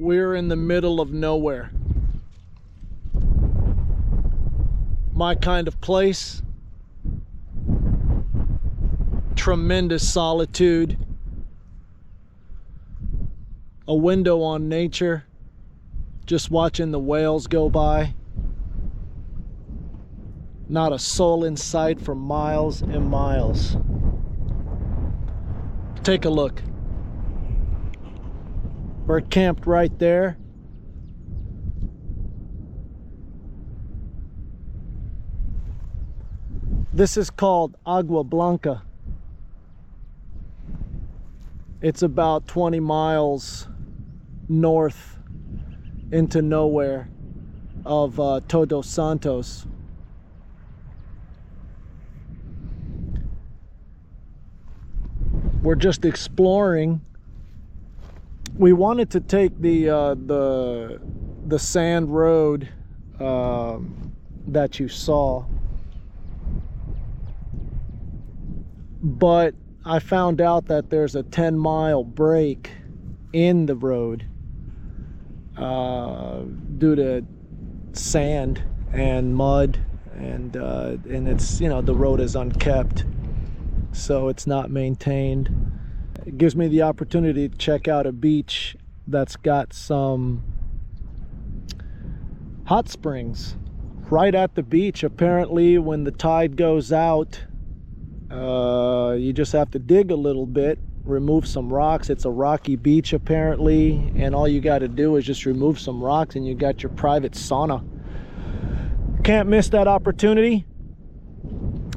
We're in the middle of nowhere. My kind of place. Tremendous solitude. a window on nature, just watching the whales go by. Not a soul in sight for miles and miles. Take a look. We're camped right there. This is called Agua Blanca. It's about 20 miles north into nowhere of Todos Santos. We're just exploring. We wanted to take the sand road that you saw, but I found out that there's a 10-mile break in the road due to sand and mud, and it's, you know, the road is unkept, so it's not maintained. It gives me the opportunity to check out a beach that's got some hot springs right at the beach. Apparently when the tide goes out, you just have to dig a little bit, remove some rocks. It's a rocky beach apparently, and all you got to do is just remove some rocks and you got your private sauna. Can't miss that opportunity.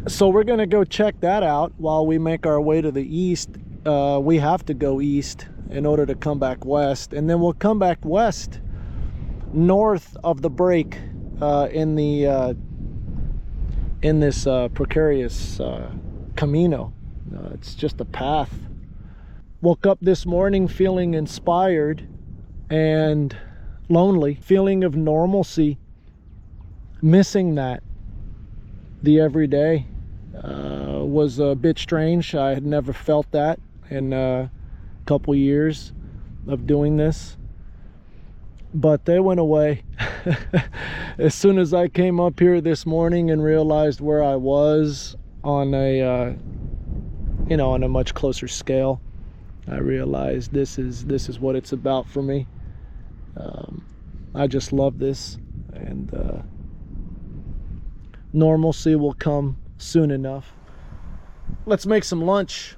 So we're gonna go check that out while we make our way to the east. We have to go east in order to come back west, and then we'll come back west north of the break in this precarious Camino. It's just a path. Woke up this morning feeling inspired and lonely, feeling of normalcy, missing that. The everyday was a bit strange. I had never felt that in a couple years of doing this, but they went away as soon as I came up here this morning and realized where I was on a you know, on a much closer scale. I realized this is what it's about for me. I just love this, and normalcy will come soon enough. Let's make some lunch.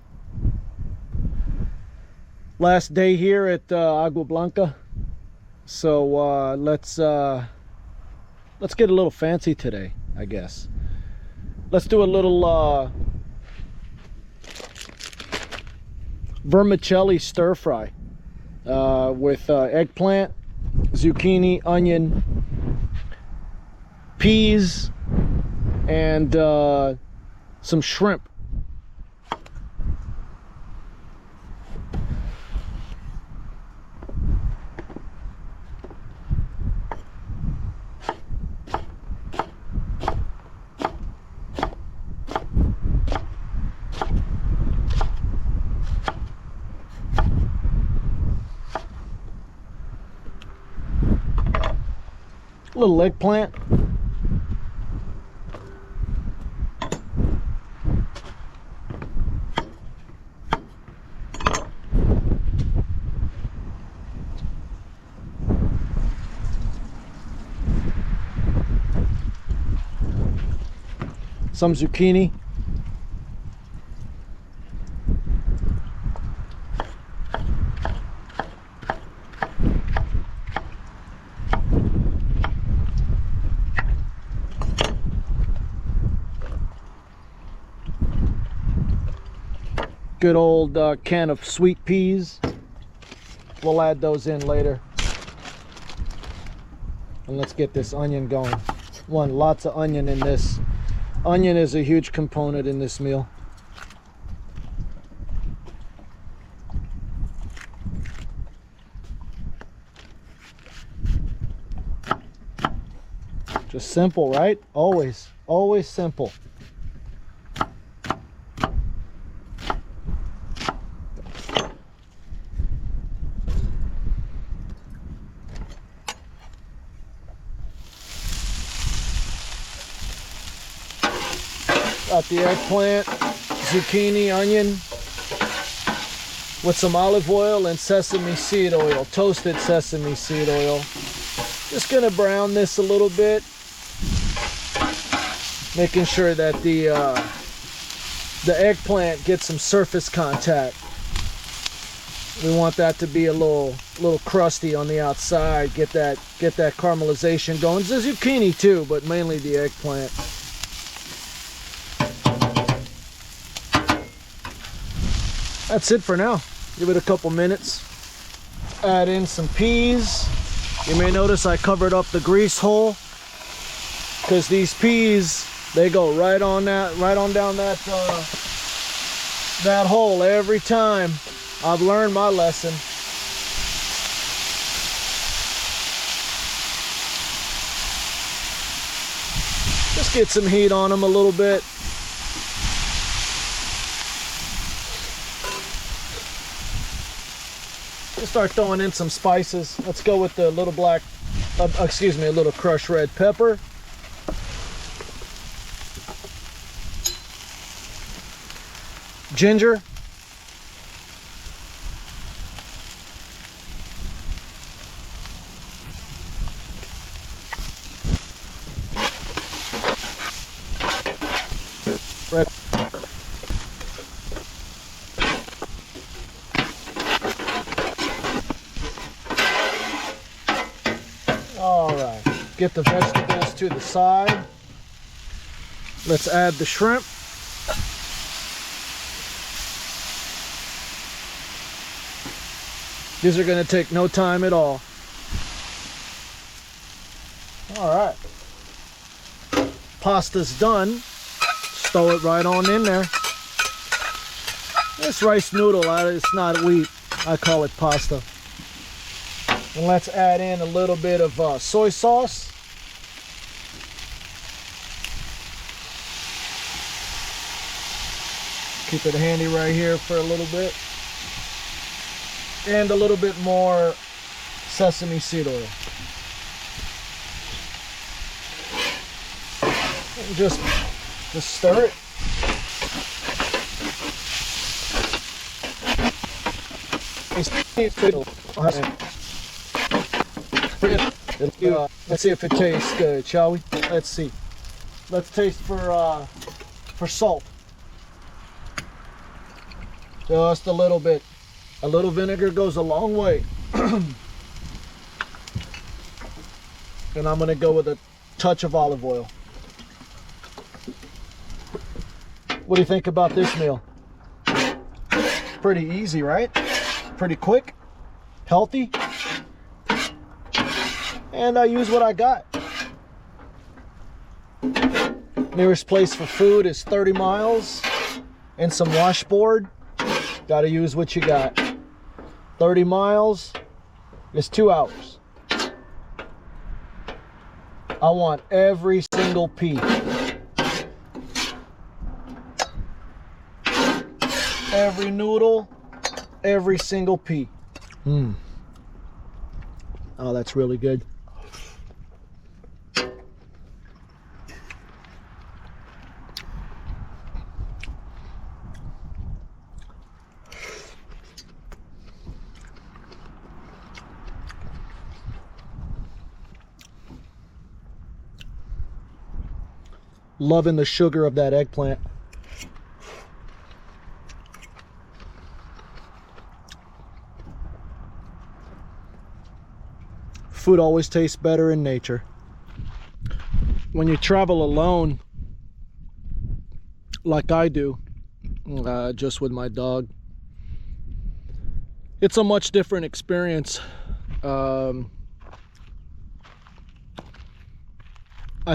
Last day here at Agua Blanca, so let's get a little fancy today, I guess. Let's do a little vermicelli stir fry with eggplant, zucchini, onion, peas, and some shrimp. Little eggplant. Some zucchini. Good old can of sweet peas. We'll add those in later. And let's get this onion going. Lots of onion in this. Onion is a huge component in this meal. Just simple, right? Always simple. Got the eggplant, zucchini, onion. with some olive oil and sesame seed oil, toasted sesame seed oil. Just gonna brown this a little bit, making sure that the eggplant gets some surface contact. We want that to be a little crusty on the outside. Get that caramelization going. The zucchini too, but mainly the eggplant. That's it for now. Give it a couple minutes. Add in some peas. You may notice I covered up the grease hole because these peas, they go right on down that hole every time. I've learned my lesson. Just get some heat on them a little bit. Just start throwing in some spices. Let's go with the little a little crushed red pepper. Ginger. Red. All right, get the vegetables to the side. Let's add the shrimp. These are going to take no time at all. All right, pasta's done. Throw it right on in there. This rice noodle, it's not wheat. I call it pasta. And let's add in a little bit of soy sauce. Keep it handy right here for a little bit. And a little bit more sesame seed oil. And just stir it. Let's see if it tastes good, shall we? Let's see. Let's taste for salt. Just a little bit. A little vinegar goes a long way. And I'm gonna go with a touch of olive oil. What do you think about this meal? Pretty easy, right? Pretty quick, healthy, and I use what I got. Nearest place for food is 30 miles and some washboard. Got to use what you got. 30 miles is 2 hours. I want every single pea. Every noodle, every single pea. Oh, that's really good. Loving the sugar of that eggplant. Food always tastes better in nature. When you travel alone, like I do, just with my dog, it's a much different experience. I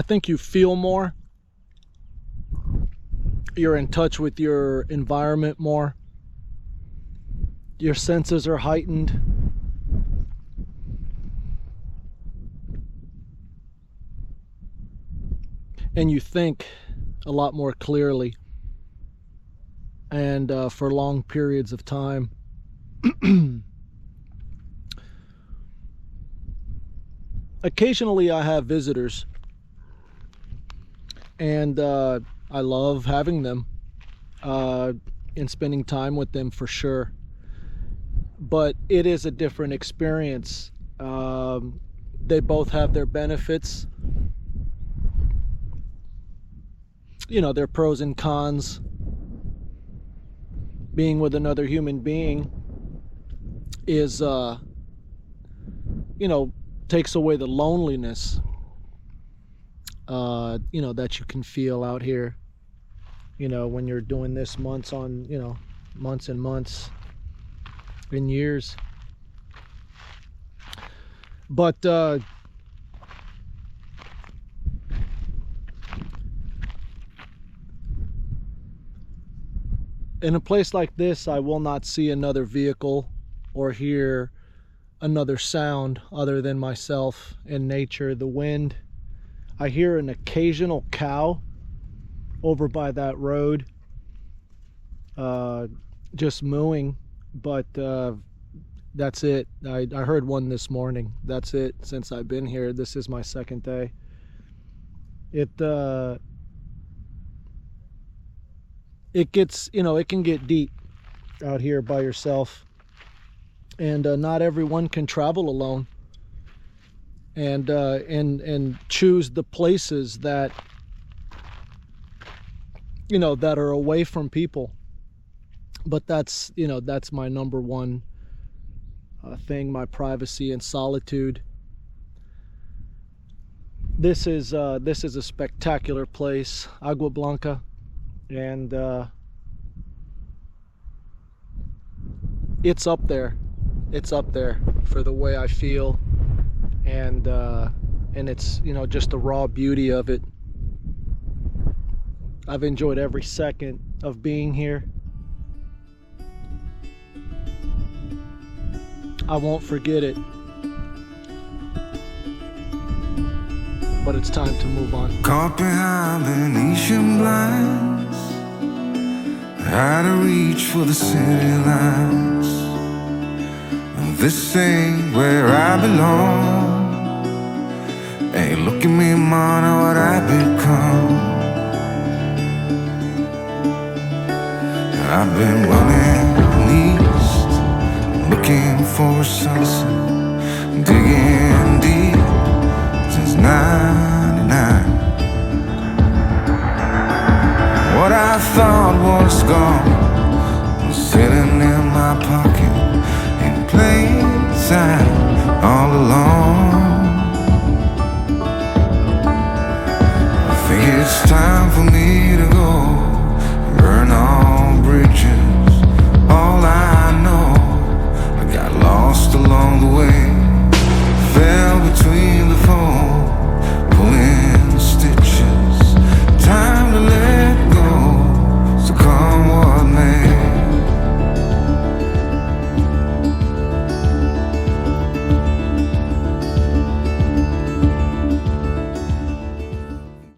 think you feel more. You're in touch with your environment more. Your senses are heightened. And you think a lot more clearly and for long periods of time. Occasionally I have visitors, and I love having them and spending time with them for sure. but it is a different experience. They both have their benefits, you know, their pros and cons. Being with another human being is, you know, takes away the loneliness, you know, that you can feel out here, you know, when you're doing this months on, you know, months and months and years. But in a place like this, I will not see another vehicle or hear another sound other than myself and nature, the wind. I hear an occasional cow over by that road, just mooing, but that's it. I heard one this morning. That's it. Since I've been here, this is my second day. It gets, you know, it can get deep out here by yourself, and not everyone can travel alone, and choose the places that, you know, that are away from people. But that's, you know, that's my number one thing, my privacy and solitude. This is a spectacular place, Agua Blanca, and it's up there. It's up there for the way I feel, and it's, you know, just the raw beauty of it. I've enjoyed every second of being here. I won't forget it. But it's time to move on. Caught behind Venetian blinds, out of reach for the city lights. This ain't where I belong. Hey, look at me, man, what I become. I've been running east, looking for a sunset, digging deep since 99. What I thought was gone was sitting in my pocket, in plain sight, all along. I think it's time for me to